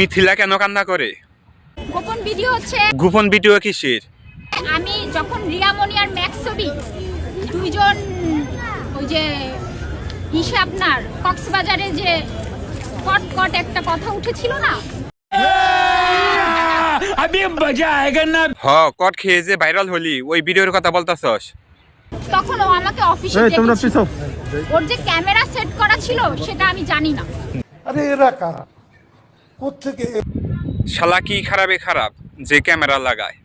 মিথিলা কেন কান্না করে? গোপন ভিডিও হচ্ছে। গোপন ভিডিও কিসের? আমি যখন রিয়ামণি আর ম্যাক্স ছবি দুইজন ওই যে আপনার কক্সবাজারে যে কট একটা কথা উঠেছিল না, কট খেয়ে যে ভাইরাল হলি ওই ভিডিওর কথা বলতাছস? তখন ও আমাকে অফিসে ডেকেছিল। ওর যে ক্যামেরা সেট করা ছিল সেটা আমি জানি না। আরে এরা কারা, কোত্থেকে? শালা কি খারাপে খারাপ যে ক্যামেরা লাগায়।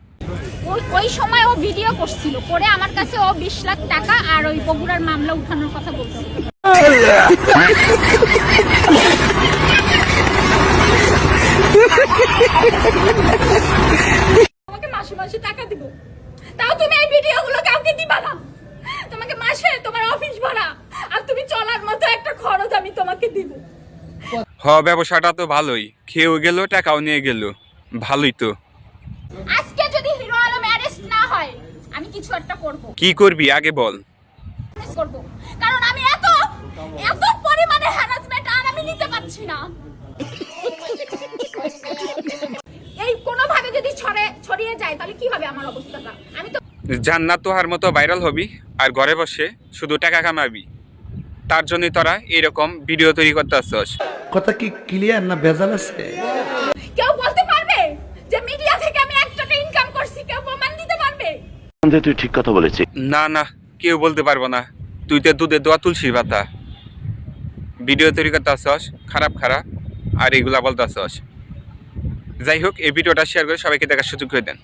ওই সময় ও ভিডিও করছিল, করে আমার কাছে ও 20 লাখ টাকা আর ওই বগুড়ার মামলা উঠানোর কথা বলছিল। তোমাকে মাসে মাসে টাকা দিব, তাও তুমি এই ভিডিওগুলো কাউকে দিবা না। তোমাকে মাসে তোমার অফিস ভাড়া আর তুমি চলার মতো একটা খরচ আমি তোমাকে দিব। ব্যবসাটা তো ভালোই, খেয়েও গেল টাকাও নিয়ে গেল, ভালোই তো। আজকে যদি হিরো আলম অ্যারেস্ট না হয় আমি কিছু একটা করব। কি করবি আগে বল। করব কারণ আমি এত পরিমাণে হ্যারাসমেন্ট আর আমি নিতে পারছি না। এই কোন ভাবে যদি ছড়িয়ে যায় তাহলে কি হবে আমার অবস্থাটা? আমি তো জান্নাত তোহার মতো ভাইরাল হবি আর ঘরে বসে শুধু টাকা কামাবি, তার জন্যই তোরা এরকম ভিডিও তৈরি করতেছস। কথা কি ক্লিয়ার না ভেজাল আছে? কেউ বলতে পারবে যে মিডিয়া থেকে আমি 1 টাকা ইনকাম করছি? কেউ প্রমাণ দিতে পারবে? তুই ঠিক কথা বলেছিস। না কেউ বলতে পারবো না। তুই তো দুধে দোয়া তুলসী পাতা ভিডিও তৈরি করতেছস, খারাপ আর এগুলা বলতেছস। যাই হোক, এই ভিডিওটা শেয়ার করে সবাইকে দেখার সুযোগ করে দেন।